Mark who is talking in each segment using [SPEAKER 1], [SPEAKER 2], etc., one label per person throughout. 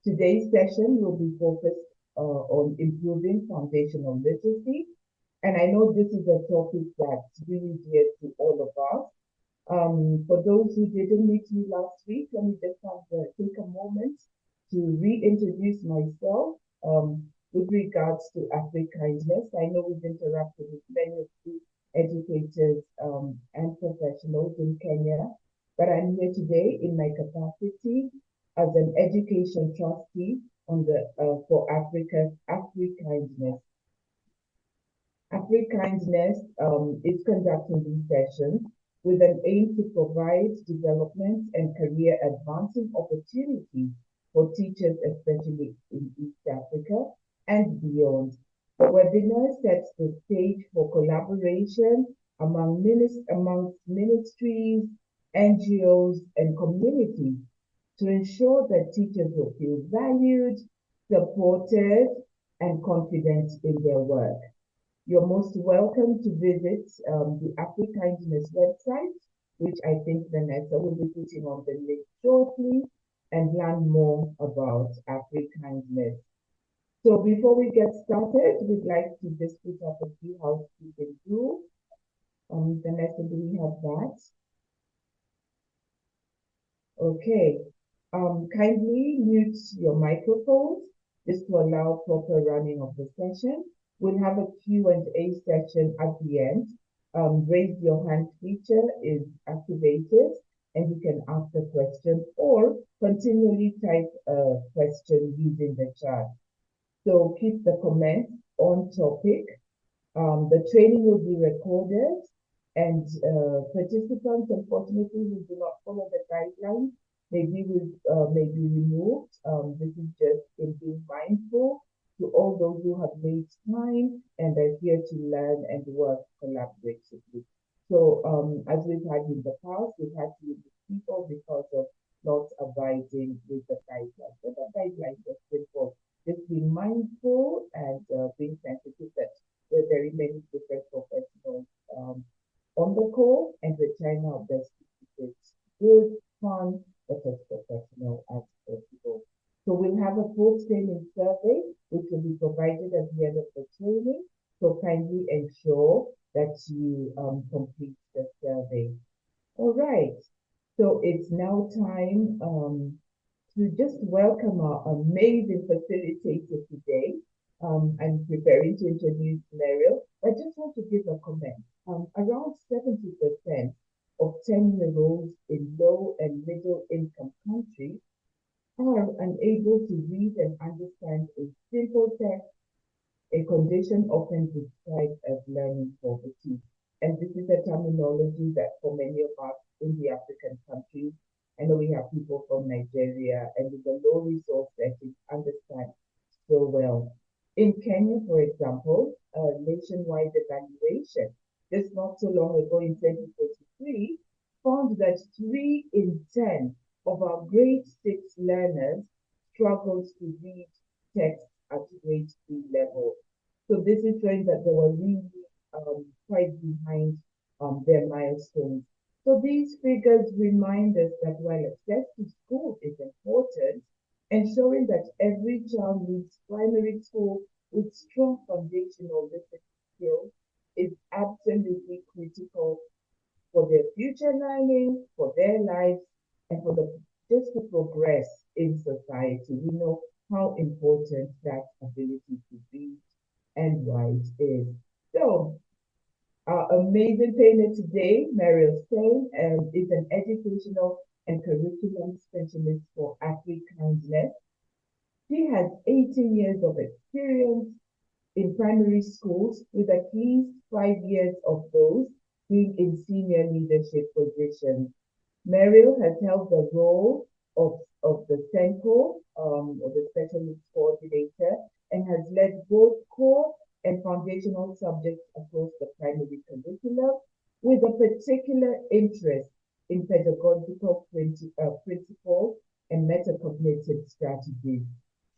[SPEAKER 1] Today's session will be focused on improving foundational literacy. And I know this is a topic that's really dear to all of us. For those who didn't meet me last week, let me just take a moment to reintroduce myself with regards to Afrikindness. I know we've interacted with many of you educators and professionals in Kenya, but I'm here today in my capacity as an education trustee on the for Afrikindness. Afrikindness is conducting these sessions with an aim to provide development and career advancing opportunities for teachers, especially in East Africa and beyond. The webinar sets the stage for collaboration amongst ministries, NGOs, and communities to ensure that teachers will feel valued, supported, and confident in their work. You're most welcome to visit the Afrikindness website, which I think Vanessa will be putting on the link shortly, and learn more about Afrikindness. So before we get started, we'd like to just put up a few housekeeping rules. Vanessa, do we have that? Okay. Kindly mute your microphones just to allow proper running of the session. We'll have a Q&A session at the end. Raise your hand feature is activated and you can ask a question or continually type a question using the chat. So keep the comments on topic. The training will be recorded and participants, unfortunately, who do not follow the guidelines may be removed. This is just in being mindful to all those who have made time and are here to learn and work collaboratively. So as we've had in the past, we've had to remove people because of not abiding with the guidelines. But the guidelines are simple. Just being mindful and being sensitive that there are very many different professionals on the call, and we're trying our best to keep it good, fun, but as professional as possible. So we'll have a post-training survey, which will be provided at the end of the training. So kindly ensure that you complete the survey. All right. So it's now time to just welcome our amazing facilitator today. I'm preparing to introduce Meryl. I just want to give a comment. Around 70% of 10-year-olds in low and middle income countries are unable to read and understand a simple text, a condition often described as learning poverty. And this is a terminology that for many of us in the African countries, I know we have people from Nigeria and in the low resource settings understand so well. In Kenya, for example, a nationwide evaluation just not so long ago in 2023 found that 3 in 10 of our grade 6 learners struggled to read text at grade 3 level. So this is showing that they were really quite behind their milestones. So these figures remind us that while access to school is important, ensuring that every child leaves primary school with strong foundational literacy skills is absolutely critical for their future learning, for their lives, and for just to progress in society. We know how important that ability to read and write is. So our amazing trainer today, Meryl Stein, is an educational and curriculum specialist for Afrikindness. She has 18 years of experience in primary schools, with at least 5 years of those being in senior leadership positions. Meryl has held the role of the SENCO, or the Specialist Coordinator, and has led both core and foundational subjects across the primary curriculum, with a particular interest in pedagogical principles and metacognitive strategies.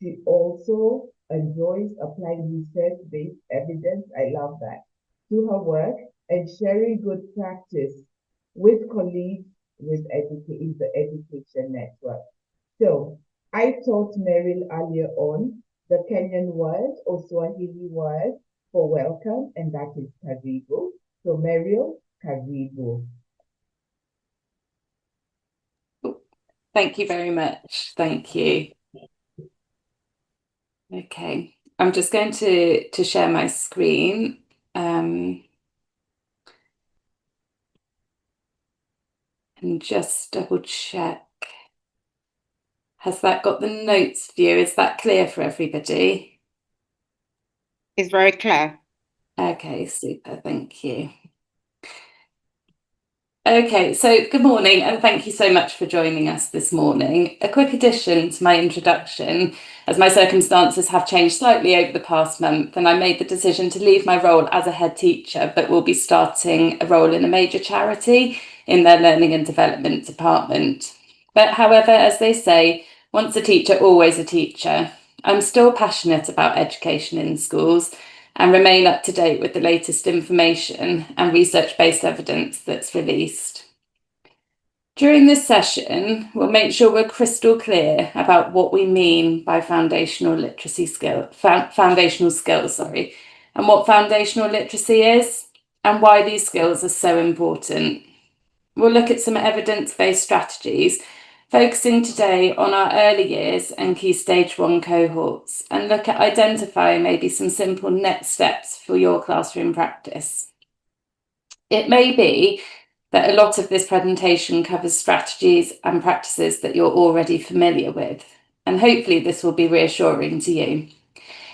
[SPEAKER 1] She also enjoys applying research-based evidence, I love that, to her work and sharing good practice with colleagues in the education network. So I taught Meryl earlier on the Kenyan word or Swahili word for welcome, and that is karibu. So Meryl, karibu.
[SPEAKER 2] Thank you very much. Thank you. Okay, I'm just going to share my screen. And just double check. Has that got the notes view? Is that clear for everybody?
[SPEAKER 3] It's very clear.
[SPEAKER 2] Okay, super. Thank you. Okay, so good morning and thank you so much for joining us this morning. A quick addition to my introduction, as my circumstances have changed slightly over the past month and I made the decision to leave my role as a head teacher, but will be starting a role in a major charity in their learning and development department. But however, as they say, once a teacher, always a teacher. I'm still passionate about education in schools and remain up to date with the latest information and research-based evidence that's released. During this session, we'll make sure we're crystal clear about what we mean by foundational skills, and what foundational literacy is and why these skills are so important. We'll look at some evidence-based strategies, focusing today on our early years and key stage 1 cohorts, and look at identifying maybe some simple next steps for your classroom practice. It may be that a lot of this presentation covers strategies and practices that you're already familiar with, and hopefully this will be reassuring to you.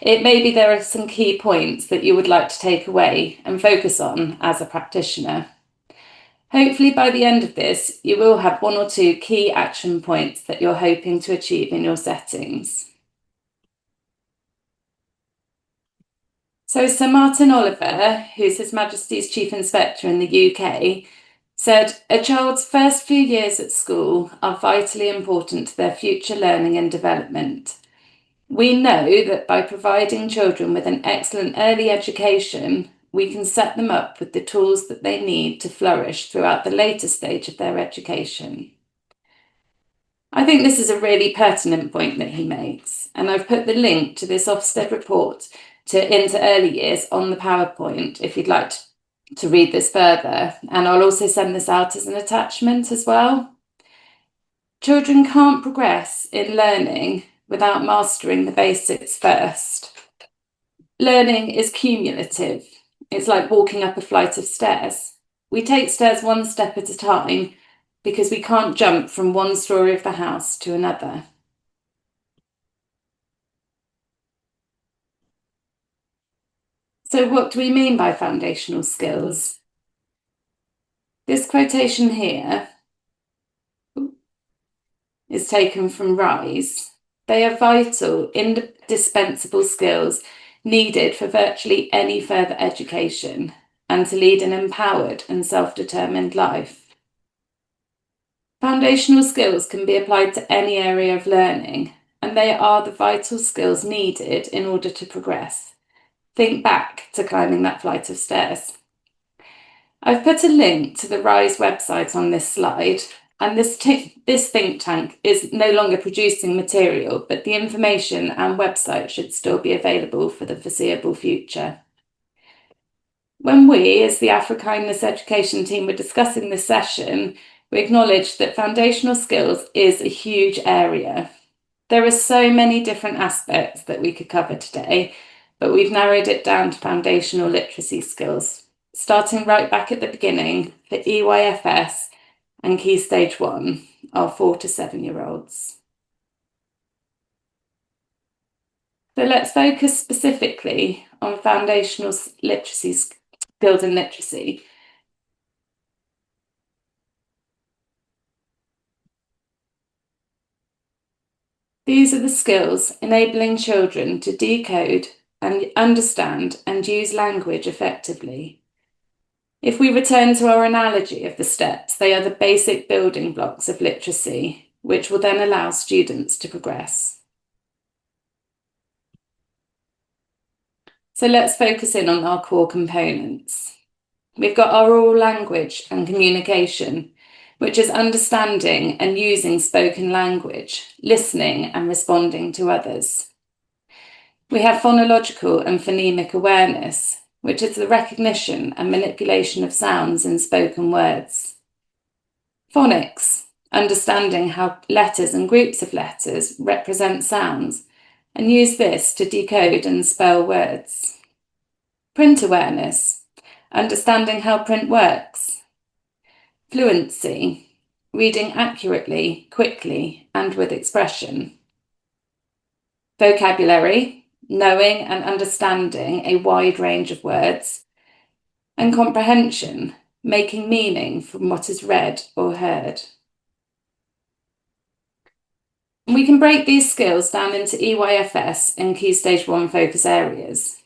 [SPEAKER 2] It may be there are some key points that you would like to take away and focus on as a practitioner. Hopefully by the end of this, you will have 1 or 2 key action points that you're hoping to achieve in your settings. So Sir Martin Oliver, who's His Majesty's Chief Inspector in the UK, said, "A child's first few years at school are vitally important to their future learning and development. We know that by providing children with an excellent early education, we can set them up with the tools that they need to flourish throughout the later stage of their education." I think this is a really pertinent point that he makes, and I've put the link to this Ofsted report into early years on the PowerPoint if you'd like to read this further, and I'll also send this out as an attachment as well. Children can't progress in learning without mastering the basics first. Learning is cumulative. It's like walking up a flight of stairs. We take stairs one step at a time because we can't jump from one story of the house to another. So what do we mean by foundational skills? This quotation here is taken from RISE. They are vital, indispensable skills needed for virtually any further education and to lead an empowered and self-determined life. Foundational skills can be applied to any area of learning, and they are the vital skills needed in order to progress. Think back to climbing that flight of stairs. I've put a link to the RISE website on this slide, and this think tank is no longer producing material, but the information and website should still be available for the foreseeable future. When we, as the Afro-Kindness Education team, were discussing this session, we acknowledged that foundational skills is a huge area. There are so many different aspects that we could cover today, but we've narrowed it down to foundational literacy skills, starting right back at the beginning for EYFS and Key Stage 1, our 4 to 7-year-olds. So let's focus specifically on foundational literacy skills and literacy. These are the skills enabling children to decode and understand and use language effectively. If we return to our analogy of the steps, they are the basic building blocks of literacy, which will then allow students to progress. So let's focus in on our core components. We've got our oral language and communication. which is understanding and using spoken language, listening and responding to others. We have phonological and phonemic awareness, which is the recognition and manipulation of sounds in spoken words. Phonics, understanding how letters and groups of letters represent sounds, and use this to decode and spell words. Print awareness, understanding how print works. Fluency, reading accurately, quickly, and with expression. Vocabulary, knowing and understanding a wide range of words. And comprehension, making meaning from what is read or heard. We can break these skills down into EYFS and Key Stage 1 focus areas.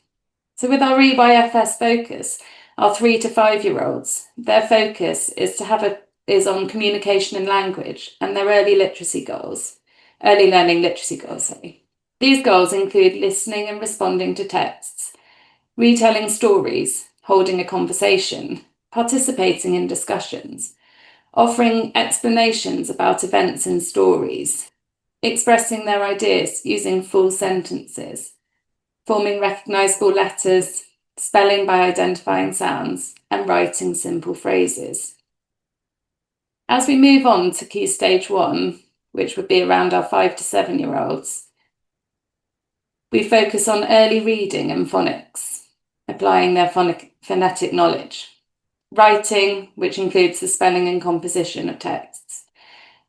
[SPEAKER 2] So with our EYFS focus, our 3 to 5 year olds, their focus is on communication and language and their early learning literacy goals. These goals include listening and responding to texts, retelling stories, holding a conversation, participating in discussions, offering explanations about events and stories, expressing their ideas using full sentences, forming recognisable letters, spelling by identifying sounds, and writing simple phrases. As we move on to Key Stage 1, which would be around our 5 to 7 year olds, we focus on early reading and phonics, applying their phonetic knowledge, writing, which includes the spelling and composition of texts,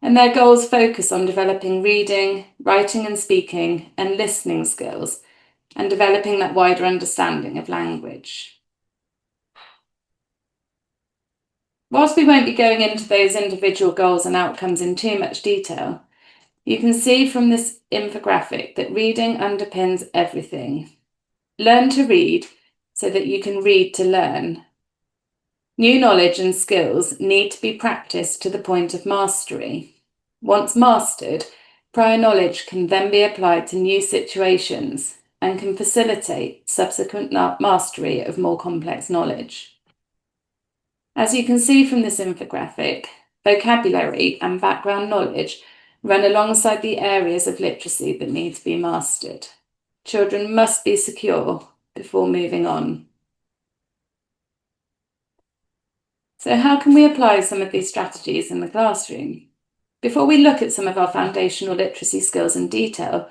[SPEAKER 2] and their goals focus on developing reading, writing and speaking, and listening skills, and developing that wider understanding of language. Whilst we won't be going into those individual goals and outcomes in too much detail, you can see from this infographic that reading underpins everything. Learn to read so that you can read to learn. New knowledge and skills need to be practiced to the point of mastery. Once mastered, prior knowledge can then be applied to new situations and can facilitate subsequent mastery of more complex knowledge. As you can see from this infographic, vocabulary and background knowledge run alongside the areas of literacy that need to be mastered. Children must be secure before moving on. So how can we apply some of these strategies in the classroom? Before we look at some of our foundational literacy skills in detail,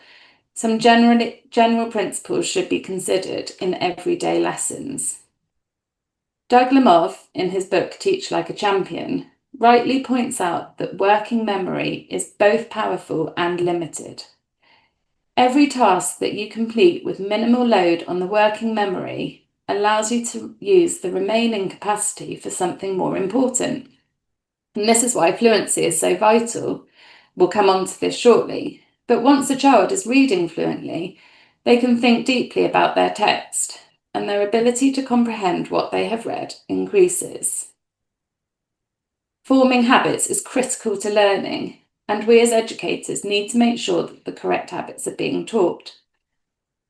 [SPEAKER 2] some general principles should be considered in everyday lessons. Doug Lemov, in his book Teach Like a Champion, rightly points out that working memory is both powerful and limited. Every task that you complete with minimal load on the working memory allows you to use the remaining capacity for something more important. And this is why fluency is so vital. We'll come on to this shortly. But once a child is reading fluently, they can think deeply about their text, and their ability to comprehend what they have read increases. Forming habits is critical to learning, and we as educators need to make sure that the correct habits are being taught.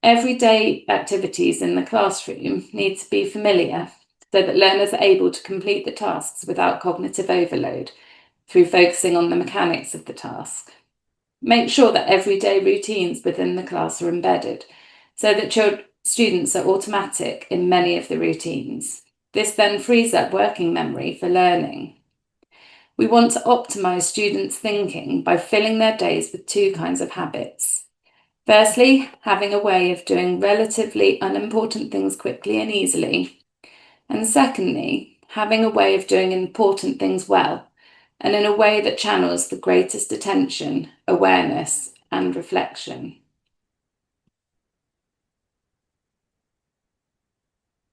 [SPEAKER 2] Everyday activities in the classroom need to be familiar so that learners are able to complete the tasks without cognitive overload through focusing on the mechanics of the task. Make sure that everyday routines within the class are embedded so that students are automatic in many of the routines. This then frees up working memory for learning. We want to optimise students' thinking by filling their days with two kinds of habits. Firstly, having a way of doing relatively unimportant things quickly and easily. And secondly, having a way of doing important things well, and in a way that channels the greatest attention, awareness, and reflection.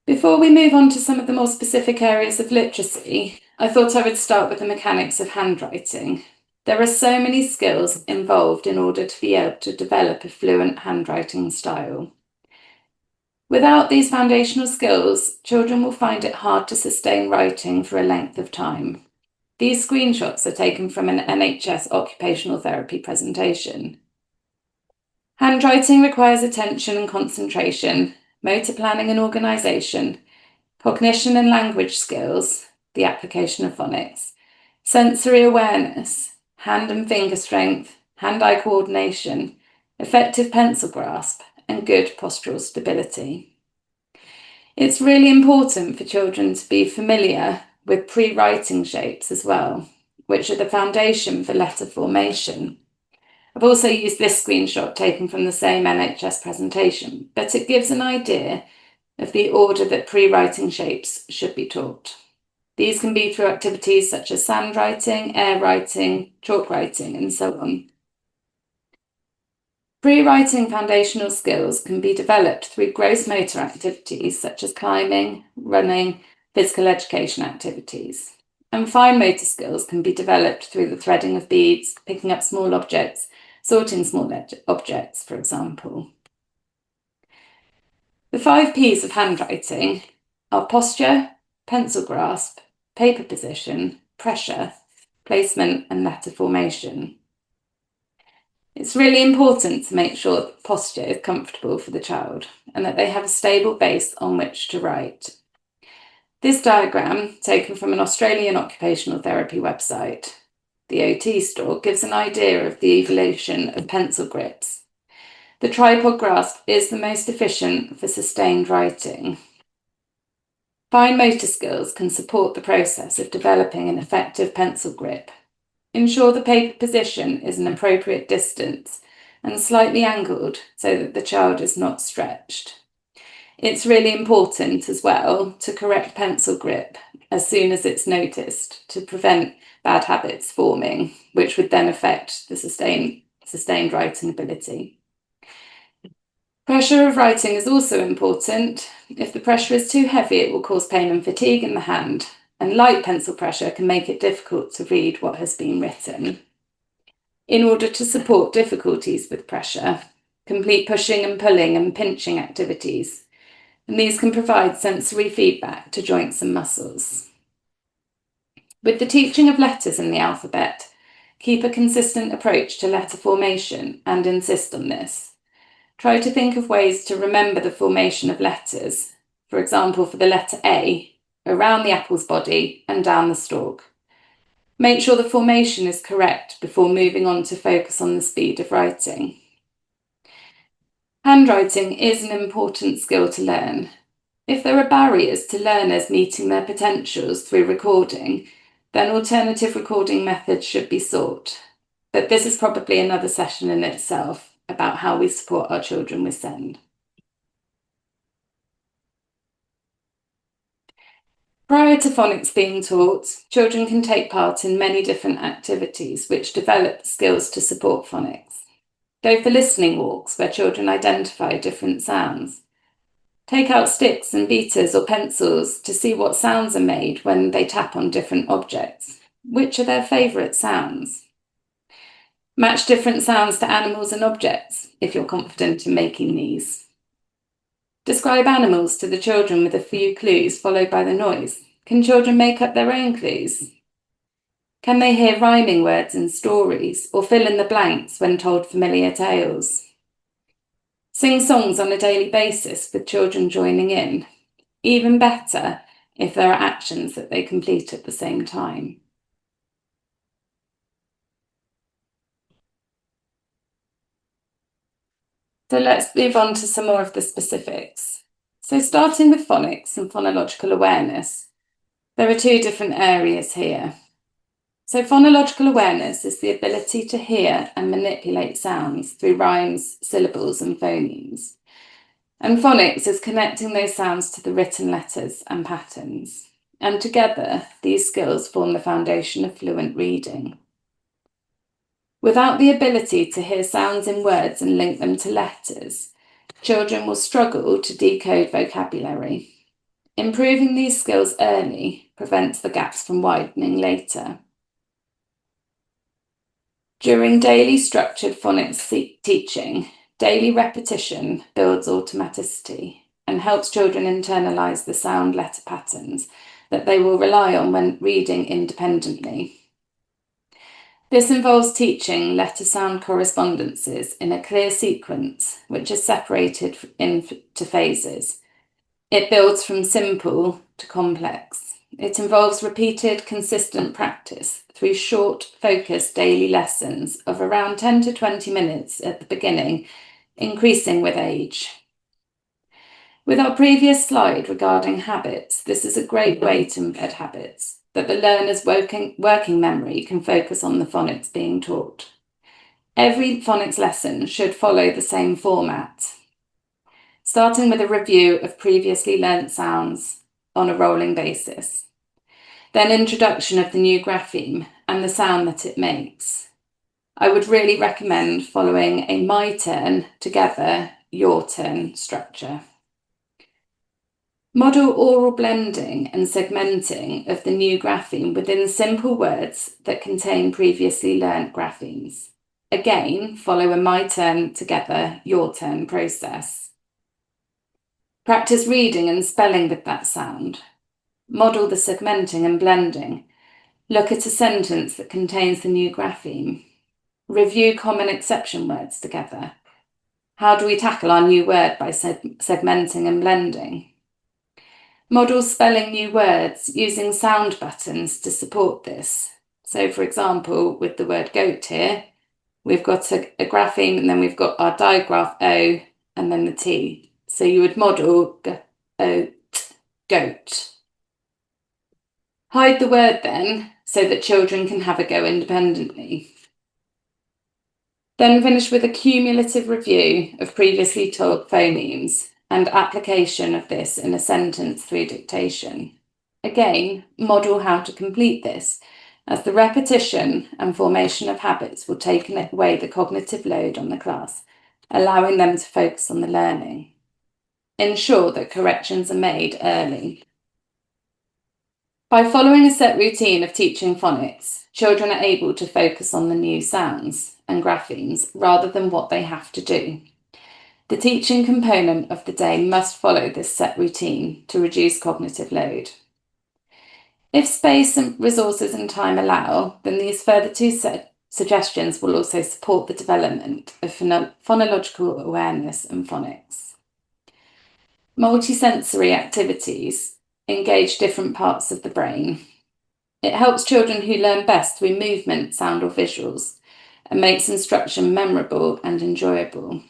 [SPEAKER 2] Before we move on to some of the more specific areas of literacy, I thought I would start with the mechanics of handwriting. There are so many skills involved in order to be able to develop a fluent handwriting style. Without these foundational skills, children will find it hard to sustain writing for a length of time. These screenshots are taken from an NHS occupational therapy presentation. Handwriting requires attention and concentration, motor planning and organisation, cognition and language skills, the application of phonics, sensory awareness, hand and finger strength, hand-eye coordination, effective pencil grasp, and good postural stability. It's really important for children to be familiar with pre-writing shapes as well, which are the foundation for letter formation. I've also used this screenshot taken from the same NHS presentation, but it gives an idea of the order that pre-writing shapes should be taught. These can be through activities such as sand writing, air writing, chalk writing, and so on. Pre-writing foundational skills can be developed through gross motor activities such as climbing, running, physical education activities. And fine motor skills can be developed through the threading of beads, picking up small objects, sorting small objects, for example. The 5 Ps of handwriting are posture, pencil grasp, paper position, pressure, placement, and letter formation. It's really important to make sure that posture is comfortable for the child and that they have a stable base on which to write. This diagram, taken from an Australian occupational therapy website, the OT Store, gives an idea of the evolution of pencil grips. The tripod grasp is the most efficient for sustained writing. Fine motor skills can support the process of developing an effective pencil grip. Ensure the paper position is an appropriate distance and slightly angled so that the child is not stretched. It's really important as well to correct pencil grip as soon as it's noticed to prevent bad habits forming, which would then affect the sustained writing ability. Pressure of writing is also important. If the pressure is too heavy, it will cause pain and fatigue in the hand, and light pencil pressure can make it difficult to read what has been written. In order to support difficulties with pressure, complete pushing and pulling and pinching activities, and these can provide sensory feedback to joints and muscles. With the teaching of letters in the alphabet, keep a consistent approach to letter formation and insist on this. Try to think of ways to remember the formation of letters, for example, for the letter A, around the apple's body and down the stalk. Make sure the formation is correct before moving on to focus on the speed of writing. Handwriting is an important skill to learn. If there are barriers to learners meeting their potentials through recording, then alternative recording methods should be sought. But this is probably another session in itself about how we support our children with SEND. Prior to phonics being taught, children can take part in many different activities which develop skills to support phonics. Go for listening walks where children identify different sounds. Take out sticks and beaters or pencils to see what sounds are made when they tap on different objects. Which are their favourite sounds? Match different sounds to animals and objects if you're confident in making these. Describe animals to the children with a few clues followed by the noise. Can children make up their own clues? Can they hear rhyming words in stories or fill in the blanks when told familiar tales? Sing songs on a daily basis with children joining in. Even better if there are actions that they complete at the same time. So let's move on to some more of the specifics. So starting with phonics and phonological awareness, there are 2 different areas here. So phonological awareness is the ability to hear and manipulate sounds through rhymes, syllables, and phonemes. And phonics is connecting those sounds to the written letters and patterns. And together, these skills form the foundation of fluent reading. Without the ability to hear sounds in words and link them to letters, children will struggle to decode vocabulary. Improving these skills early prevents the gaps from widening later. During daily structured phonics teaching, daily repetition builds automaticity and helps children internalise the sound letter patterns that they will rely on when reading independently. This involves teaching letter-sound correspondences in a clear sequence, which is separated into phases. It builds from simple to complex. It involves repeated, consistent practice through short, focused daily lessons of around 10 to 20 minutes at the beginning, increasing with age. With our previous slide regarding habits, this is a great way to embed habits, that the learner's working memory can focus on the phonics being taught. Every phonics lesson should follow the same format, starting with a review of previously learnt sounds on a rolling basis. Then introduction of the new grapheme and the sound that it makes. I would really recommend following a my turn, together, your turn structure. Model oral blending and segmenting of the new grapheme within simple words that contain previously learnt graphemes. Again, follow a my turn, together, your turn process. Practice reading and spelling with that sound. Model the segmenting and blending. Look at a sentence that contains the new grapheme. Review common exception words together. How do we tackle our new word by segmenting and blending? Model spelling new words using sound buttons to support this. So, for example, with the word goat here, we've got a grapheme and then we've got our digraph O and then the T. So you would model goat. Hide the word then, so that children can have a go independently. Then finish with a cumulative review of previously taught phonemes and application of this in a sentence through dictation. Again, model how to complete this, as the repetition and formation of habits will take away the cognitive load on the class, allowing them to focus on the learning. Ensure that corrections are made early. By following a set routine of teaching phonics, children are able to focus on the new sounds and graphemes rather than what they have to do. The teaching component of the day must follow this set routine to reduce cognitive load. If space and resources and time allow, then these further two suggestions will also support the development of phonological awareness and phonics. Multisensory activities engage different parts of the brain. It helps children who learn best through movement, sound or visuals, and makes instruction memorable and enjoyable.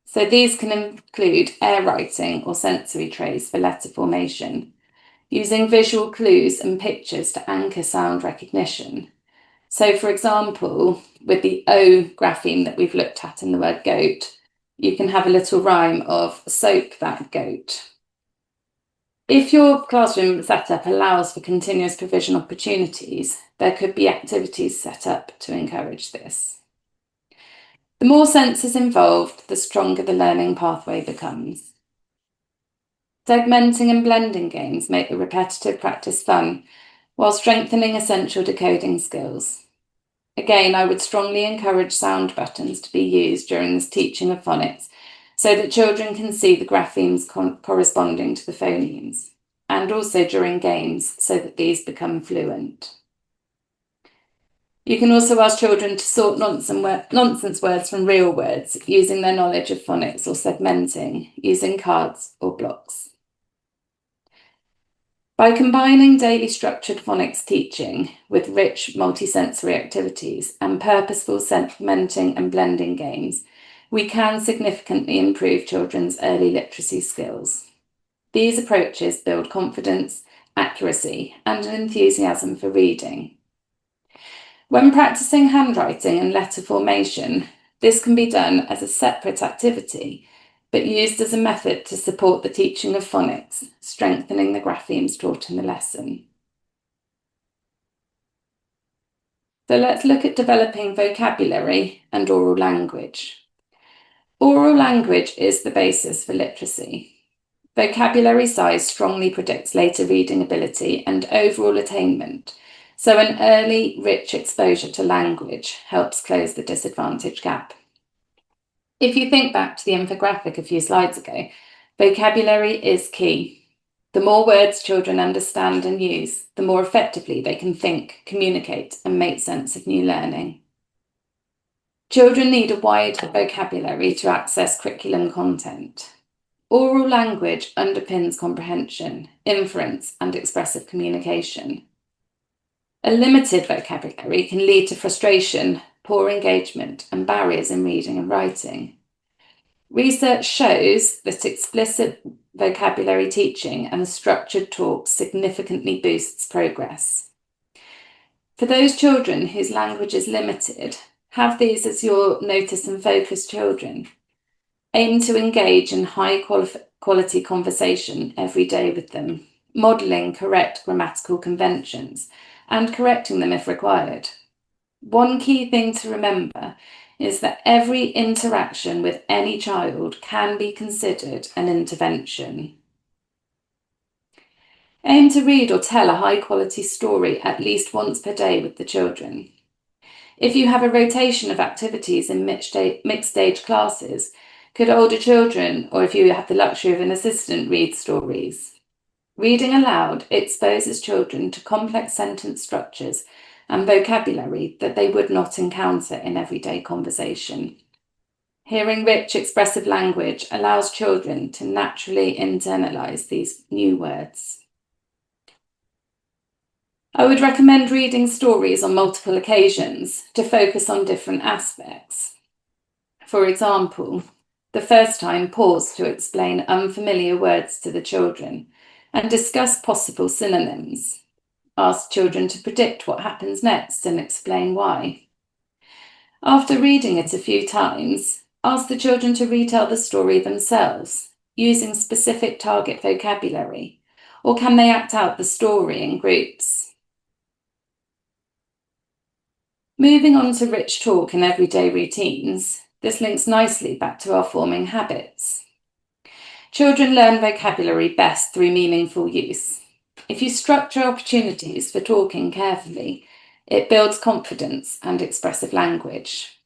[SPEAKER 2] So these can include air writing or sensory trays for letter formation, using visual clues and pictures to anchor sound recognition. So for example, with the O grapheme that we've looked at in the word goat, you can have a little rhyme of soak that goat. If your classroom setup allows for continuous provision opportunities, there could be activities set up to encourage this. The more senses involved, the stronger the learning pathway becomes. Segmenting and blending games make the repetitive practice fun, while strengthening essential decoding skills. Again, I would strongly encourage sound buttons to be used during this teaching of phonics, so that children can see the graphemes corresponding to the phonemes, and also during games, so that these become fluent. You can also ask children to sort nonsense words from real words, using their knowledge of phonics or segmenting, using cards or blocks. By combining daily structured phonics teaching with rich multisensory activities and purposeful segmenting and blending games, we can significantly improve children's early literacy skills. These approaches build confidence, accuracy, and an enthusiasm for reading. When practicing handwriting and letter formation, this can be done as a separate activity, but used as a method to support the teaching of phonics, strengthening the graphemes taught in the lesson. So let's look at developing vocabulary and oral language. Oral language is the basis for literacy. Vocabulary size strongly predicts later reading ability and overall attainment, so an early, rich exposure to language helps close the disadvantage gap. If you think back to the infographic a few slides ago, vocabulary is key. The more words children understand and use, the more effectively they can think, communicate, and make sense of new learning. Children need a wide vocabulary to access curriculum content. Oral language underpins comprehension, inference, and expressive communication. A limited vocabulary can lead to frustration, poor engagement, and barriers in reading and writing. Research shows that explicit vocabulary teaching and structured talk significantly boosts progress. For those children whose language is limited, have these as your notice and focus children. Aim to engage in high quality conversation every day with them, modelling correct grammatical conventions and correcting them if required. One key thing to remember is that every interaction with any child can be considered an intervention. Aim to read or tell a high-quality story at least once per day with the children. If you have a rotation of activities in mixed-age classes, could older children, or if you have the luxury of an assistant, read stories? Reading aloud exposes children to complex sentence structures and vocabulary that they would not encounter in everyday conversation. Hearing rich, expressive language allows children to naturally internalise these new words. I would recommend reading stories on multiple occasions to focus on different aspects. For example, the first time, pause to explain unfamiliar words to the children and discuss possible synonyms. Ask children to predict what happens next and explain why. After reading it a few times, ask the children to retell the story themselves, using specific target vocabulary, or can they act out the story in groups? Moving on to rich talk in everyday routines, this links nicely back to our forming habits. Children learn vocabulary best through meaningful use. If you structure opportunities for talking carefully, it builds confidence and expressive language.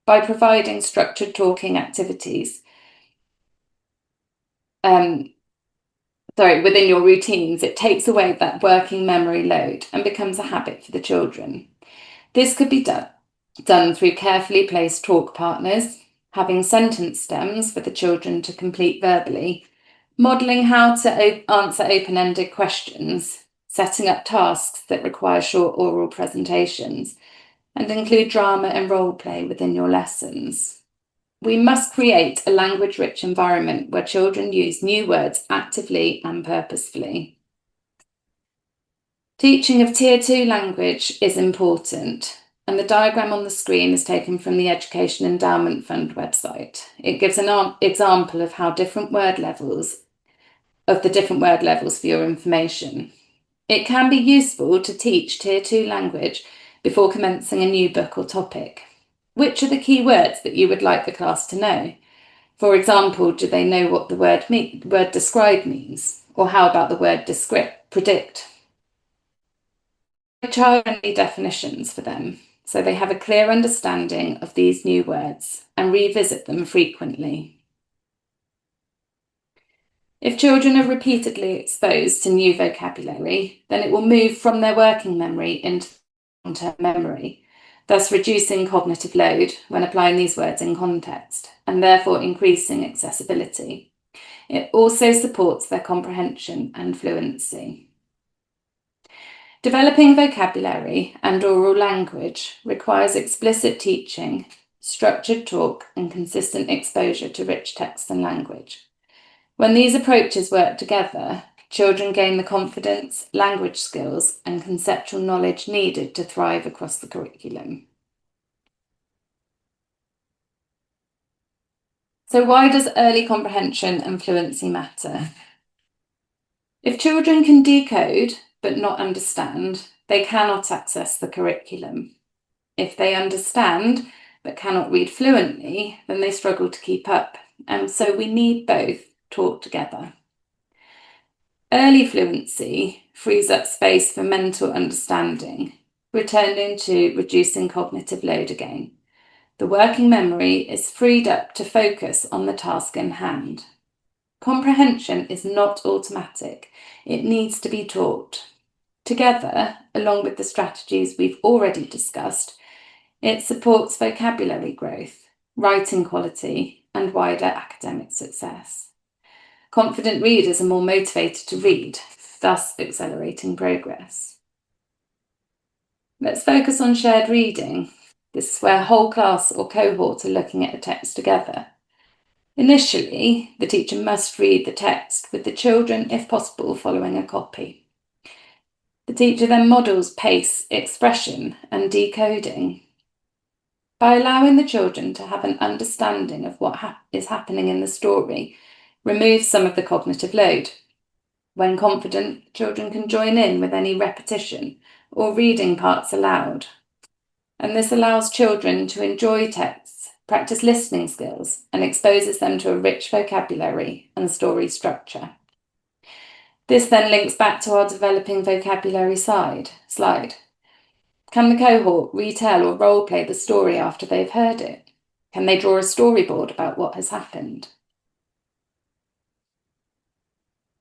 [SPEAKER 2] By providing structured talking activities within your routines, it takes away that working memory load and becomes a habit for the children. This could be done through carefully placed talk partners, having sentence stems for the children to complete verbally, modelling how to answer open-ended questions, setting up tasks that require short oral presentations, and include drama and role play within your lessons. We must create a language-rich environment where children use new words actively and purposefully. Teaching of Tier 2 language is important, and the diagram on the screen is taken from the Education Endowment Fund website. It gives an example of how the different word levels for your information. It can be useful to teach Tier 2 language before commencing a new book or topic. Which are the key words that you would like the class to know? For example, do they know what the word describe means? Or how about the word predict? Child-friendly definitions for them, so they have a clear understanding of these new words and revisit them frequently. If children are repeatedly exposed to new vocabulary, then it will move from their working memory into long-term memory, thus reducing cognitive load when applying these words in context, and therefore increasing accessibility. It also supports their comprehension and fluency. Developing vocabulary and oral language requires explicit teaching, structured talk, and consistent exposure to rich text and language. When these approaches work together, children gain the confidence, language skills, and conceptual knowledge needed to thrive across the curriculum. So why does early comprehension and fluency matter? If children can decode but not understand, they cannot access the curriculum. If they understand but cannot read fluently, then they struggle to keep up, and so we need both taught together. Early fluency frees up space for mental understanding, returning to reducing cognitive load again. The working memory is freed up to focus on the task in hand. Comprehension is not automatic. It needs to be taught. Together, along with the strategies we've already discussed, it supports vocabulary growth, writing quality, and wider academic success. Confident readers are more motivated to read, thus accelerating progress. Let's focus on shared reading. This is where a whole class or cohort are looking at a text together. Initially, the teacher must read the text, with the children, if possible, following a copy. The teacher then models pace, expression, and decoding. By allowing the children to have an understanding of what is happening in the story, removes some of the cognitive load. When confident, children can join in with any repetition or reading parts aloud. And this allows children to enjoy texts, practice listening skills, and exposes them to a rich vocabulary and story structure. This then links back to our developing vocabulary slide. Can the cohort retell or role-play the story after they've heard it? Can they draw a storyboard about what has happened?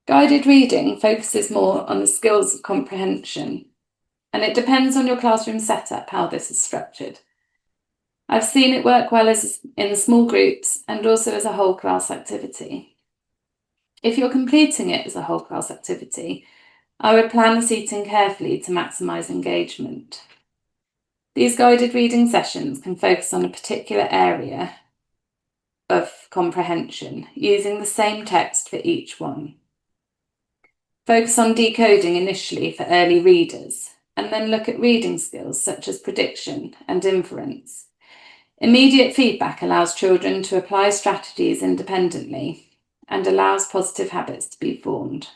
[SPEAKER 2] Guided reading focuses more on the skills of comprehension, and it depends on your classroom setup how this is structured. I've seen it work well in small groups and also as a whole class activity. If you're completing it as a whole class activity, I would plan the seating carefully to maximise engagement. These guided reading sessions can focus on a particular area of comprehension, using the same text for each one. Focus on decoding initially for early readers, and then look at reading skills such as prediction and inference. Immediate feedback allows children to apply strategies independently and allows positive habits to be formed.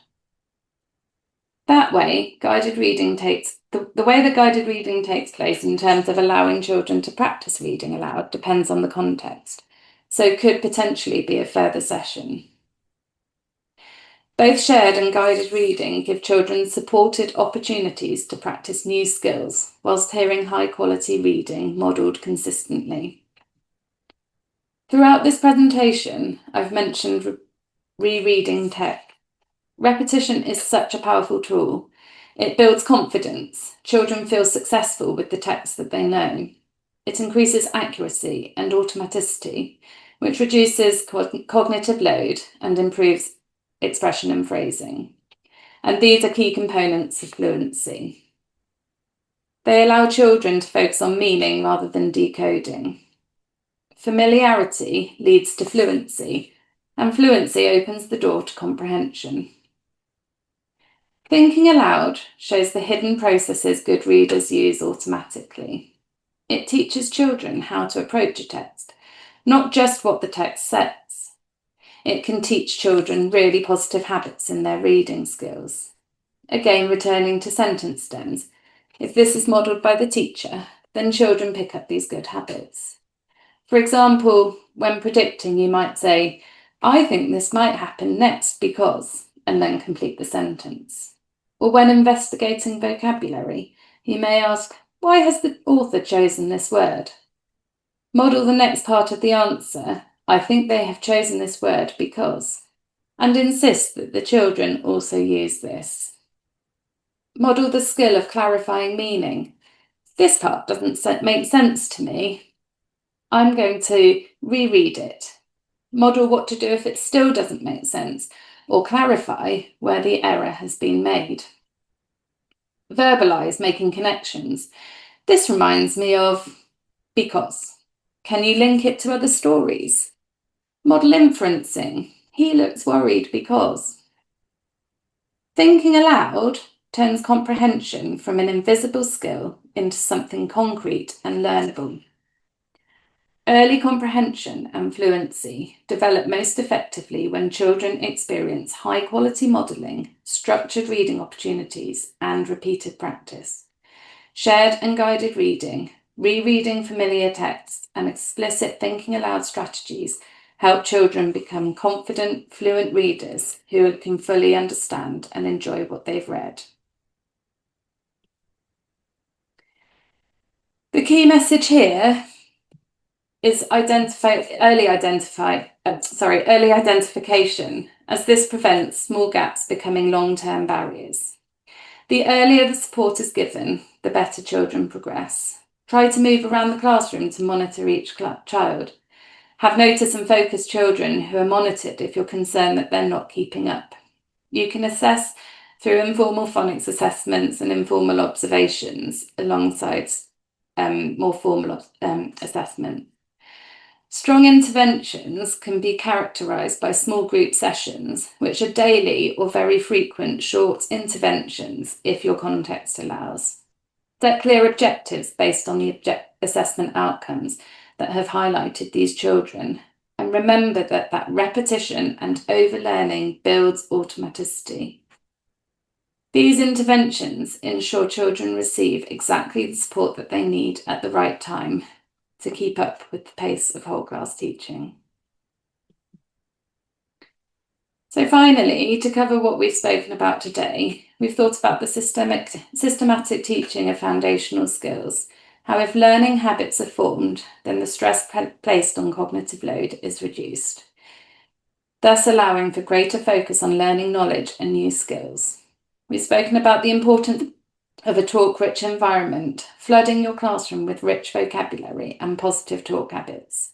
[SPEAKER 2] That way, the way that guided reading takes place in terms of allowing children to practice reading aloud depends on the context, so could potentially be a further session. Both shared and guided reading give children supported opportunities to practice new skills whilst hearing high-quality reading modelled consistently. Throughout this presentation, I've mentioned rereading text. Repetition is such a powerful tool. It builds confidence. Children feel successful with the text that they know. It increases accuracy and automaticity, which reduces cognitive load and improves expression and phrasing. And these are key components of fluency. They allow children to focus on meaning rather than decoding. Familiarity leads to fluency, and fluency opens the door to comprehension. Thinking aloud shows the hidden processes good readers use automatically. It teaches children how to approach a text, not just what the text says. It can teach children really positive habits in their reading skills. Again, returning to sentence stems. If this is modelled by the teacher, then children pick up these good habits. For example, when predicting, you might say, "I think this might happen next because," and then complete the sentence. Or when investigating vocabulary, you may ask, "Why has the author chosen this word?" Model the next part of the answer, "I think they have chosen this word because," and insist that the children also use this. Model the skill of clarifying meaning. "This part doesn't make sense to me. I'm going to reread it." Model what to do if it still doesn't make sense, or clarify where the error has been made. Verbalise making connections. "This reminds me of because." Can you link it to other stories? Model inferencing. "He looks worried because." Thinking aloud turns comprehension from an invisible skill into something concrete and learnable. Early comprehension and fluency develop most effectively when children experience high-quality modelling, structured reading opportunities, and repeated practice. Shared and guided reading, rereading familiar texts, and explicit thinking aloud strategies help children become confident, fluent readers who can fully understand and enjoy what they've read. The key message here is early identification, as this prevents small gaps becoming long-term barriers. The earlier the support is given, the better children progress. Try to move around the classroom to monitor each child. Have notice and focus children who are monitored if you're concerned that they're not keeping up. You can assess through informal phonics assessments and informal observations alongside more formal assessment. Strong interventions can be characterised by small group sessions, which are daily or very frequent short interventions if your context allows. Set clear objectives based on the assessment outcomes that have highlighted these children, and remember that repetition and overlearning builds automaticity. These interventions ensure children receive exactly the support that they need at the right time to keep up with the pace of whole class teaching. So finally, to cover what we've spoken about today, we've thought about the systematic teaching of foundational skills, how if learning habits are formed, then the stress placed on cognitive load is reduced, thus allowing for greater focus on learning knowledge and new skills. We've spoken about the importance of a talk-rich environment, flooding your classroom with rich vocabulary and positive talk habits.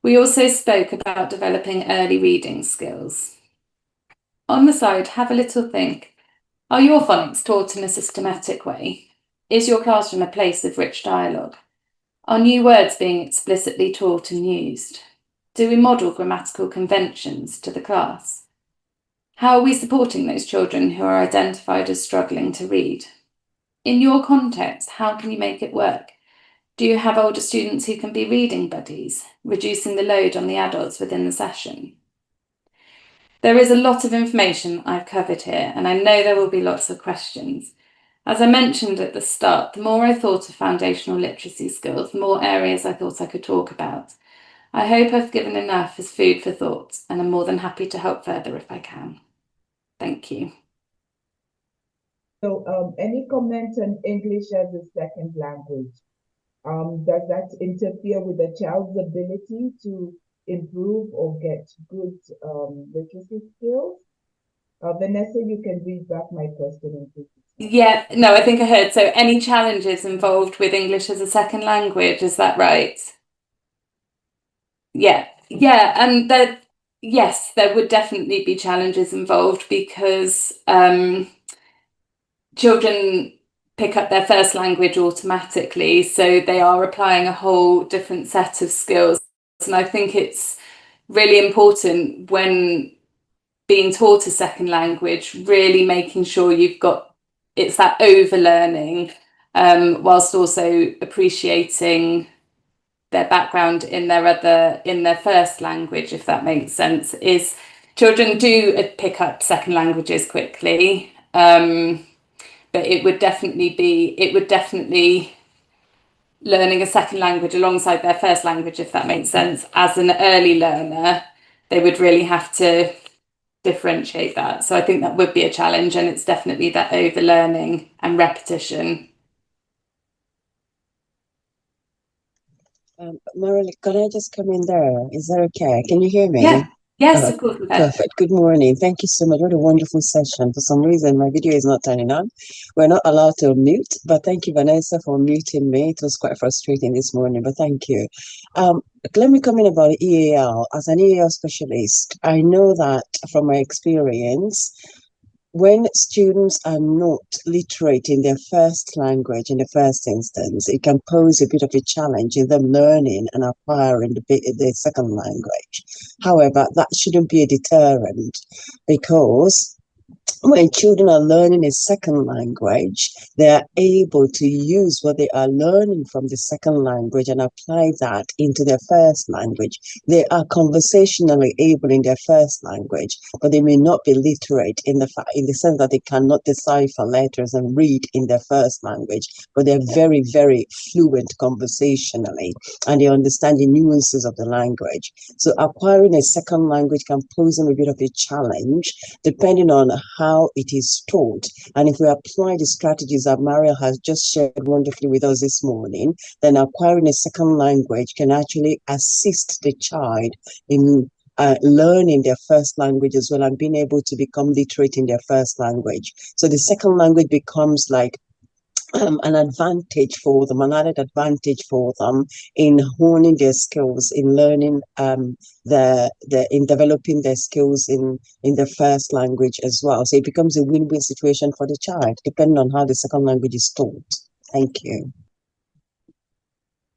[SPEAKER 2] We also spoke about developing early reading skills. On the side, have a little think. Are your phonics taught in a systematic way? Is your classroom a place of rich dialogue? Are new words being explicitly taught and used? Do we model grammatical conventions to the class? How are we supporting those children who are identified as struggling to read? In your context, how can you make it work? Do you have older students who can be reading buddies, reducing the load on the adults within the session? There is a lot of information I've covered here, and I know there will be lots of questions. As I mentioned at the start, the more I thought of foundational literacy skills, the more areas I thought I could talk about. I hope I've given enough as food for thought, and I'm more than happy to help further if I can. Thank you.
[SPEAKER 1] So, any comments on English as a second language? Does that interfere with the child's ability to improve or get good literacy skills? Vanessa, you can read back my question.
[SPEAKER 2] Yeah, no, I think I heard. So any challenges involved with English as a second language, is that right? Yeah, and yes, there would definitely be challenges involved because children pick up their first language automatically, so they are applying a whole different set of skills. And I think it's really important when being taught a second language, really making sure it's that overlearning, whilst also appreciating their background in their first language, if that makes sense. Is children do pick up second languages quickly, but it would definitely learning a second language alongside their first language, if that makes sense. As an early learner, they would really have to differentiate that. So I think that would be a challenge, and it's definitely that overlearning and repetition.
[SPEAKER 4] Marilee, can I just come in there? Is that okay? Can you hear me?
[SPEAKER 2] Yeah. Yes, of course.
[SPEAKER 4] Perfect. Good morning. Thank you so much. What a wonderful session. For some reason, my video is not turning on. We're not allowed to mute, but thank you, Vanessa, for muting me. It was quite frustrating this morning, but thank you. Let me come in about EAL. As an EAL specialist, I know that from my experience, when students are not literate in their first language in the first instance, it can pose a bit of a challenge in them learning and acquiring the second language. However, that shouldn't be a deterrent, because when children are learning a second language, they are able to use what they are learning from the second language and apply that into their first language. They are conversationally able in their first language, but they may not be literate in the sense that they cannot decipher letters and read in their first language, but they're very, very fluent conversationally, and they understand the nuances of the language. So acquiring a second language can pose them a bit of a challenge, depending on how it is taught. And if we apply the strategies that Maria has just shared wonderfully with us this morning, then acquiring a second language can actually assist the child in learning their first language as well, and being able to become literate in their first language. So the second language becomes like an advantage for them, an added advantage for them in honing their skills, in learning in developing their skills in their first language as well. So it becomes a win-win situation for the child, depending on how the second language is taught. Thank you.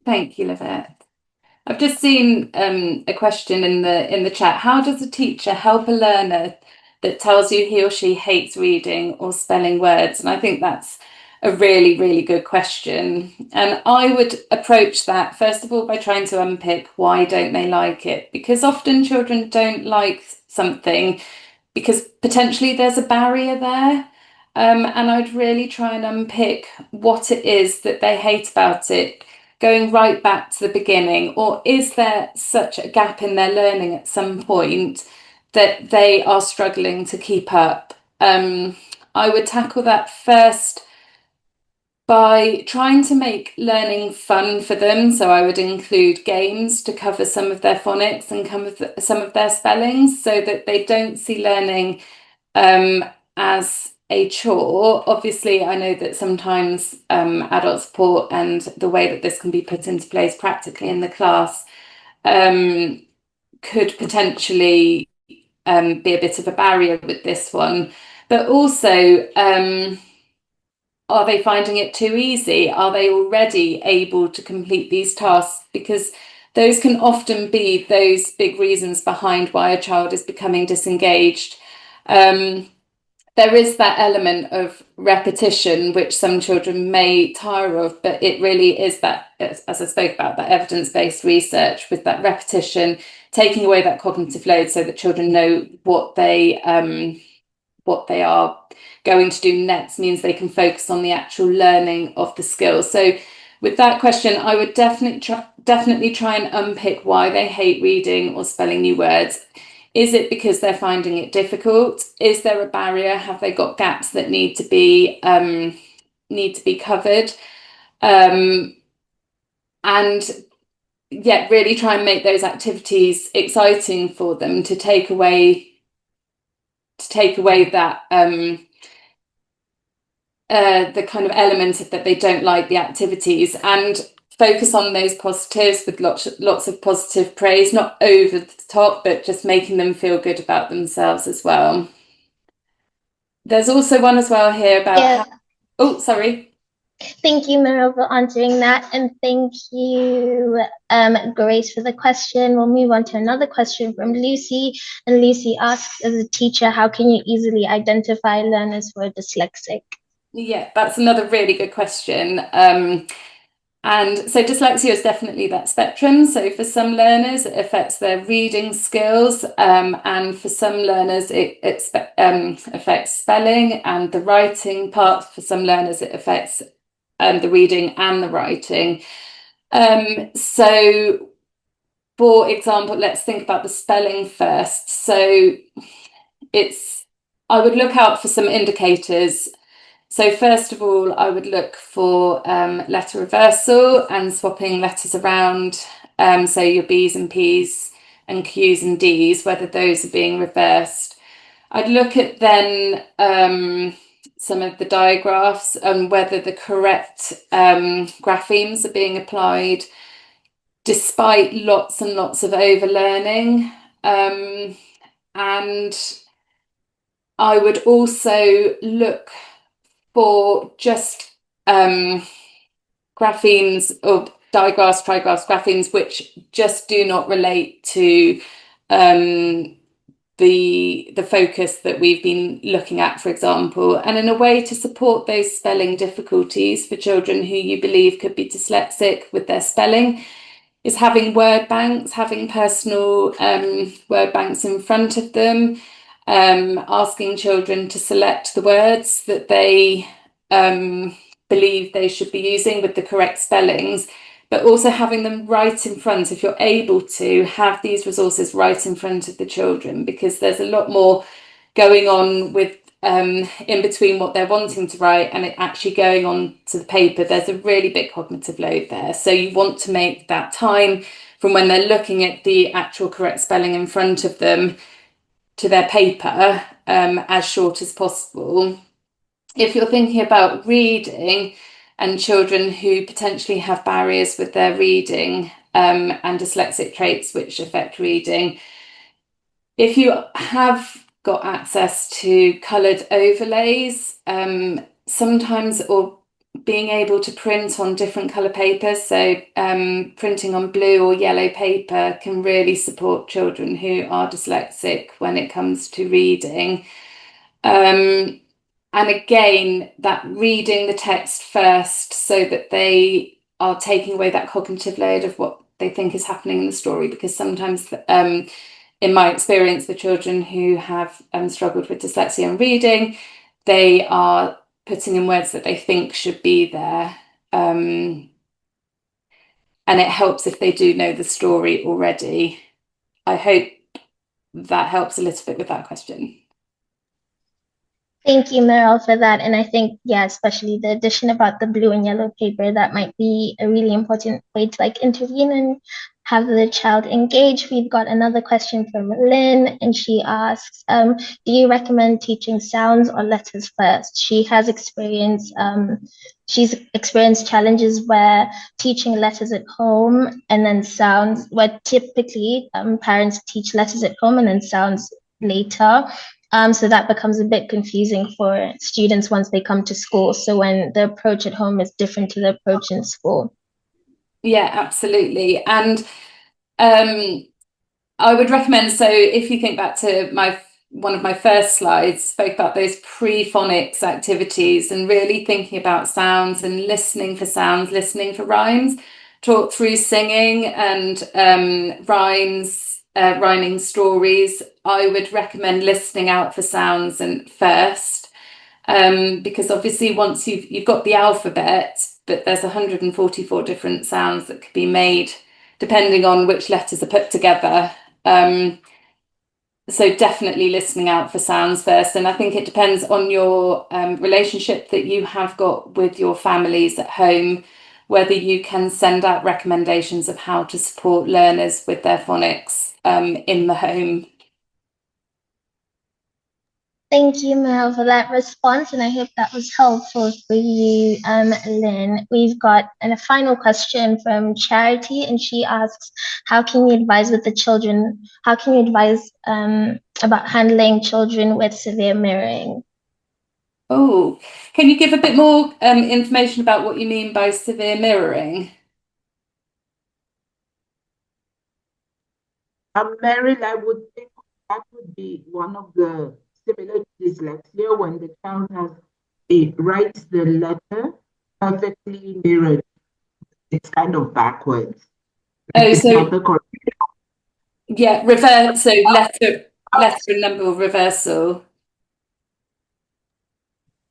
[SPEAKER 2] Thank you, Livette. I've just seen a question in the chat. How does a teacher help a learner that tells you he or she hates reading or spelling words? And I think that's a really, really good question. And I would approach that, first of all, by trying to unpick why don't they like it? Because often children don't like something because potentially there's a barrier there. And I'd really try and unpick what it is that they hate about it, going right back to the beginning, or is there such a gap in their learning at some point that they are struggling to keep up? I would tackle that first by trying to make learning fun for them. So I would include games to cover some of their phonics and some of their spellings, so that they don't see learning as a chore. Obviously, I know that sometimes adult support and the way that this can be put into place practically in the class could potentially be a bit of a barrier with this one. But also, are they finding it too easy? Are they already able to complete these tasks? Because those can often be those big reasons behind why a child is becoming disengaged. There is that element of repetition, which some children may tire of, but it really is that, as I spoke about, that evidence-based research with that repetition, taking away that cognitive load so that children know what they are going to do next, means they can focus on the actual learning of the skills. So with that question, I would definitely try and unpick why they hate reading or spelling new words. Is it because they're finding it difficult? Is there a barrier? Have they got gaps that need to be covered? And yet really try and make those activities exciting for them, to take away that the kind of element that they don't like the activities, and focus on those positives with lots of positive praise, not over the top, but just making them feel good about themselves as well. There's also one as well here about sorry.
[SPEAKER 5] Thank you, Meryl, for answering that, and thank you, Grace, for the question. We'll move on to another question from Lucy, and Lucy asks, as a teacher, how can you easily identify learners who are dyslexic?
[SPEAKER 2] Yeah, that's another really good question. And so dyslexia is definitely that spectrum. So for some learners, it affects their reading skills, and for some learners, it affects spelling and the writing part. For some learners, it affects the reading and the writing. So, for example, let's think about the spelling first. So I would look out for some indicators. So first of all, I would look for letter reversal and swapping letters around. So your B's and P's and Q's and D's, whether those are being reversed. I'd look at then some of the digraphs and whether the correct graphemes are being applied, despite lots and lots of overlearning. And I would also look for just graphemes or digraphs, trigraphs, graphemes, which just do not relate to the focus that we've been looking at, for example. And in a way to support those spelling difficulties for children who you believe could be dyslexic with their spelling, is having word banks, having personal word banks in front of them, asking children to select the words that they believe they should be using with the correct spellings, but also having them right in front, if you're able to, have these resources right in front of the children, because there's a lot more going on with in between what they're wanting to write and it actually going on to the paper. There's a really big cognitive load there. So you want to make that time from when they're looking at the actual correct spelling in front of them to their paper as short as possible. If you're thinking about reading, and children who potentially have barriers with their reading and dyslexic traits which affect reading. If you have got access to coloured overlays, sometimes, or being able to print on different colour papers, so printing on blue or yellow paper can really support children who are dyslexic when it comes to reading. And again, that reading the text first so that they are taking away that cognitive load of what they think is happening in the story, because sometimes in my experience with children who have struggled with dyslexia and reading, they are putting in words that they think should be there. And it helps if they do know the story already. I hope that helps a little bit with that question.
[SPEAKER 5] Thank you, Meryl, for that. And I think, yeah, especially the addition about the blue and yellow paper, that might be a really important way to like intervene and have the child engage. We've got another question from Lynn, and she asks, do you recommend teaching sounds or letters first? She has experience, she's experienced challenges where teaching letters at home and then sounds, where typically parents teach letters at home and then sounds later. So that becomes a bit confusing for students once they come to school. So when the approach at home is different to the approach in school.
[SPEAKER 2] Yeah, absolutely. And I would recommend, so if you think back to one of my first slides, spoke about those pre-phonics activities and really thinking about sounds and listening for sounds, listening for rhymes, taught through singing and rhymes, rhyming stories. I would recommend listening out for sounds and first, because obviously once you've got the alphabet, but there's 144 different sounds that could be made depending on which letters are put together. So definitely listening out for sounds first. And I think it depends on your relationship that you have got with your families at home, whether you can send out recommendations of how to support learners with their phonics in the home.
[SPEAKER 5] Thank you, Meryl, for that response, and I hope that was helpful for you, Lynn. We've got a final question from Charity, and she asks, how can you advise with the children? How can you advise about handling children with severe mirroring?
[SPEAKER 2] Oh, can you give a bit more information about what you mean by severe mirroring?
[SPEAKER 1] Meryl, I would think that would be one of the similar to dyslexia when the child writes the letter perfectly mirrored. It's kind of backwards.
[SPEAKER 2] Oh,
[SPEAKER 1] It's
[SPEAKER 2] so
[SPEAKER 1] not the correct.
[SPEAKER 2] yeah, reverse. So letter and number reversal.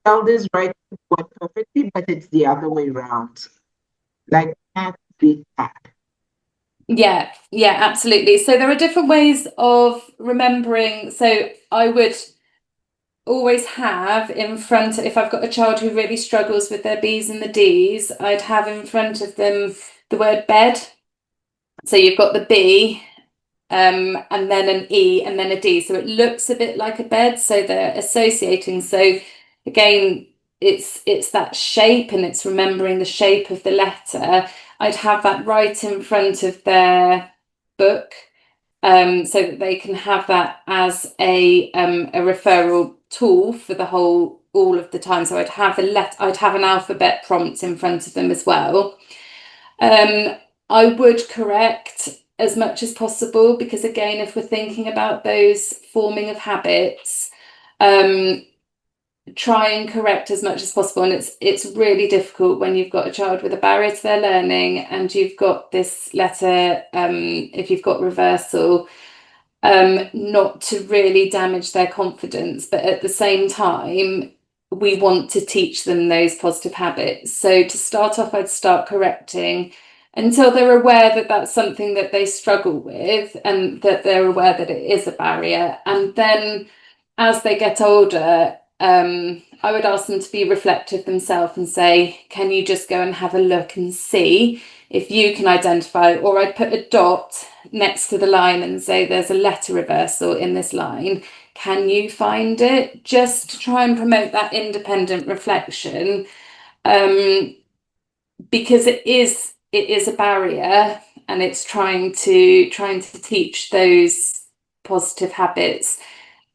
[SPEAKER 1] Child is writing the word perfectly, but it's the other way around. Like cat, big cat.
[SPEAKER 2] Yeah, absolutely. So there are different ways of remembering. So I would always have in front, if I've got a child who really struggles with their B's and the D's, I'd have in front of them the word bed. So you've got the B, and then an E, and then a D. So it looks a bit like a bed. So they're associating. So again, it's that shape, and it's remembering the shape of the letter. I'd have that right in front of their book, so that they can have that as a referral tool for all of the time. So I'd have an alphabet prompt in front of them as well. I would correct as much as possible, because again, if we're thinking about those forming of habits, try and correct as much as possible. And it's really difficult when you've got a child with a barrier to their learning and you've got this letter, if you've got reversal, not to really damage their confidence, but at the same time we want to teach them those positive habits. So to start off, I'd start correcting until they're aware that that's something that they struggle with, and that they're aware that it is a barrier. And then as they get older, I would ask them to be reflective themselves and say, can you just go and have a look and see if you can identify? Or I'd put a dot next to the line and say, there's a letter reversal in this line. Can you find it? Just to try and promote that independent reflection. because it is a barrier, and it's trying to teach those positive habits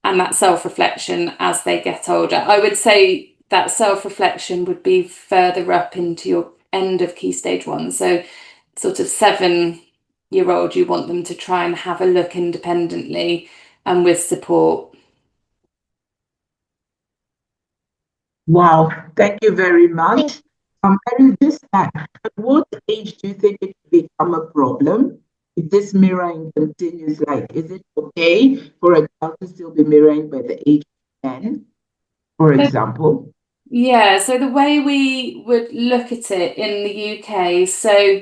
[SPEAKER 2] and that self-reflection as they get older. I would say that self-reflection would be further up into your end of Key Stage 1. So sort of 7-year-old, you want them to try and have a look independently and with support.
[SPEAKER 1] Wow, thank you very much. And just at what age do you think it will become a problem if this mirroring continues? Like, is it okay for a child to still be mirroring by the age of 10, for example?
[SPEAKER 2] Yeah, so the way we would look at it in the UK, so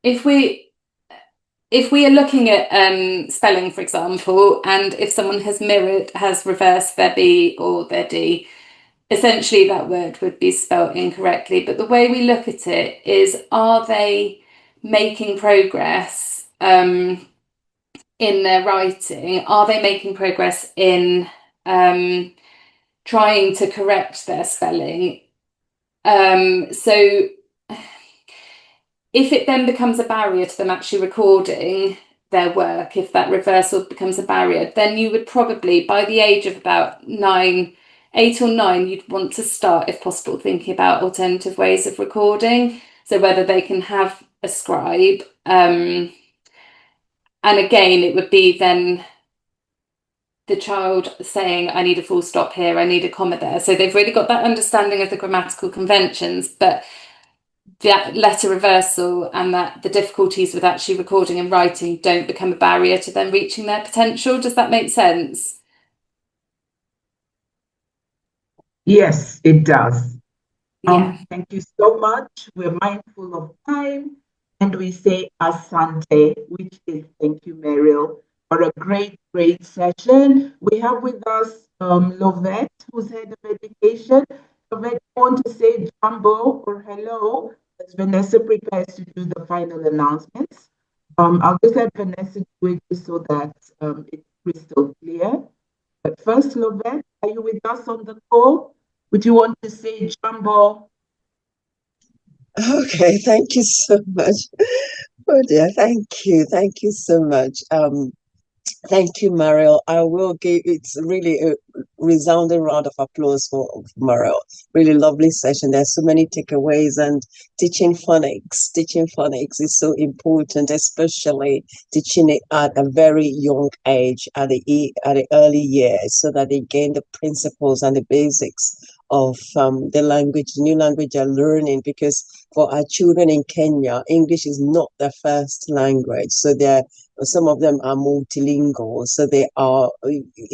[SPEAKER 2] if we are looking at spelling, for example, and if someone has reversed their B or their D, essentially that word would be spelt incorrectly. But the way we look at it is, are they making progress in their writing? Are they making progress in trying to correct their spelling? So if it then becomes a barrier to them actually recording their work, if that reversal becomes a barrier, then you would probably, by the age of about 8 or 9, you'd want to start, if possible, thinking about alternative ways of recording. So whether they can have a scribe, and again, it would be then the child saying, I need a full stop here, I need a comma there. So they've really got that understanding of the grammatical conventions, but that letter reversal and that the difficulties with actually recording and writing don't become a barrier to them reaching their potential. Does that make sense?
[SPEAKER 1] Yes, it does.
[SPEAKER 2] Yeah.
[SPEAKER 1] Thank you so much. We're mindful of time, and we say asante, which is thank you, Mariel, for a great session. We have with us Lovette, who's head of education. Lovette, you want to say jumbo or hello as Vanessa prepares to do the final announcements? I'll just let Vanessa do it just so that it's crystal clear. But first, Lovette, are you with us on the call? Would you want to say jumbo?
[SPEAKER 4] Okay, thank you so much. Oh dear, thank you so much. Thank you, Mariel. I will give it's really a resounding round of applause for Mariel. Really lovely session. There's so many takeaways, and teaching phonics is so important, especially teaching it at a very young age, at the early years, so that they gain the principles and the basics of the language, new language they're learning. Because for our children in Kenya, English is not their first language, so some of them are multilingual, so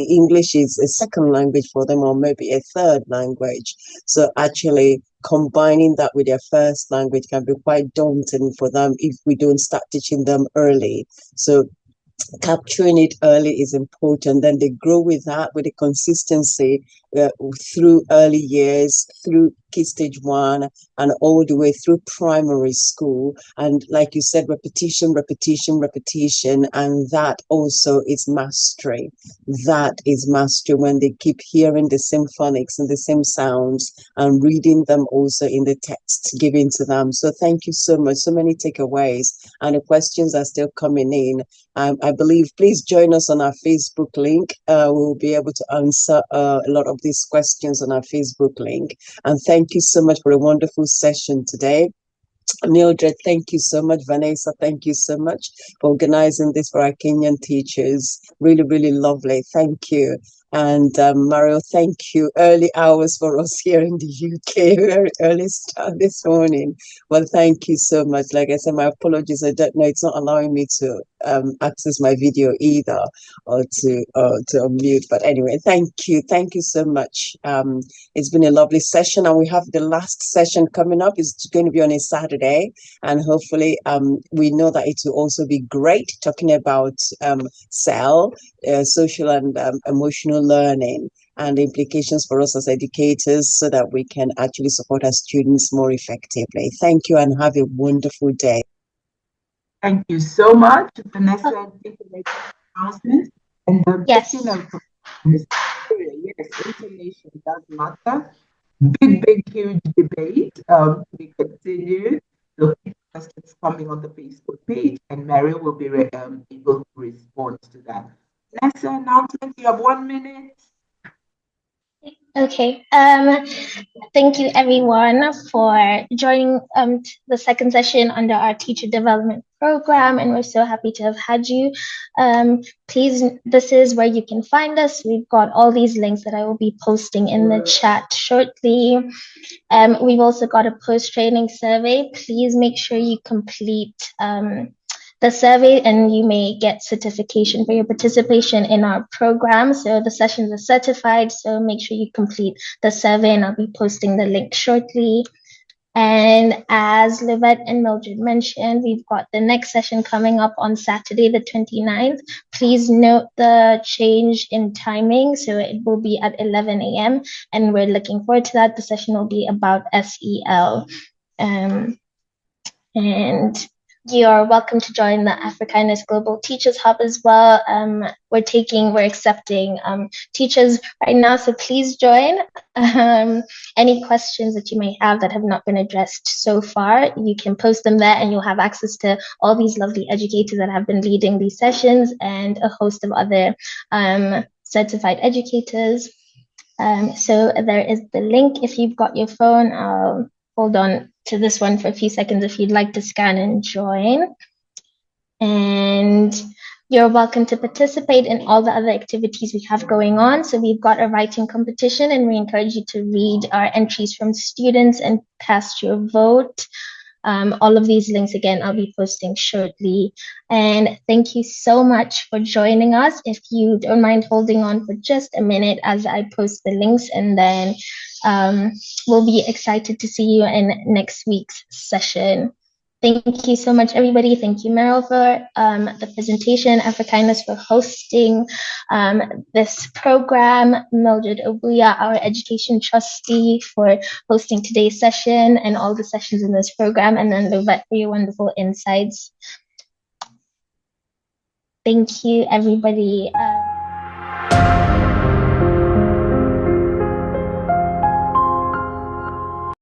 [SPEAKER 4] English is a second language for them, or maybe a third language. So actually combining that with their first language can be quite daunting for them if we don't start teaching them early. So capturing it early is important. Then they grow with that, with the consistency through early years, through Key Stage 1, and all the way through primary school. And like you said, repetition, and that also is mastery. That is mastery when they keep hearing the same phonics and the same sounds and reading them also in the text given to them. So thank you so much. So many takeaways, and the questions are still coming in. I believe, please join us on our Facebook link. We'll be able to answer a lot of these questions on our Facebook link. And thank you so much for a wonderful session today. Mildred, thank you so much. Vanessa, thank you so much for organizing this for our Kenyan teachers. Really, really lovely. Thank you. And Mario, thank you. Early hours for us here in the UK, very early start this morning. Well, thank you so much. Like I said, my apologies. I don't know, it's not allowing me to access my video either, or to unmute. But anyway, thank you so much. It's been a lovely session, and we have the last session coming up. It's going to be on a Saturday, and hopefully we know that it will also be great, talking about SEL, social and emotional learning, and the implications for us as educators, so that we can actually support our students more effectively. Thank you, and have a wonderful day.
[SPEAKER 1] Thank you so much, Vanessa. Thank you for the announcement. And
[SPEAKER 5] Yes.
[SPEAKER 1] yes, information does matter.
[SPEAKER 6] big, huge debate to be continued. So keep questions coming on the Facebook page, and Mary will be able to respond to that. Next announcement, you have 1 minute.
[SPEAKER 5] Okay. Thank you everyone for joining the second session under our teacher development program, and we're so happy to have had you. Please, this is where you can find us. We've got all these links that I will be posting in the chat shortly. We've also got a post-training survey. Please make sure you complete the survey, and you may get certification for your participation in our program. So the sessions are certified, so make sure you complete the survey, and I'll be posting the link shortly. And as Livette and Mildred mentioned, we've got the next session coming up on Saturday, the 29th. Please note the change in timing. So it will be at 11 a.m. and we're looking forward to that. The session will be about SEL. And you're welcome to join the Africanus Global Teachers Hub as well. We're accepting teachers right now, so please join. Any questions that you may have that have not been addressed so far, you can post them there, and you'll have access to all these lovely educators that have been leading these sessions and a host of other certified educators. So there is the link. If you've got your phone, I'll hold on to this one for a few seconds if you'd like to scan and join. And you're welcome to participate in all the other activities we have going on. So we've got a writing competition, and we encourage you to read our entries from students and cast your vote. All of these links, again, I'll be posting shortly. And thank you so much for joining us. If you don't mind holding on for just a minute as I post the links, and then we'll be excited to see you in next week's session. Thank you so much, everybody. Thank you, Meryl, for the presentation, Africanus for hosting this program, Mildred Obuya, our education trustee, for hosting today's session and all the sessions in this program, and then Livette for your wonderful insights. Thank you, everybody.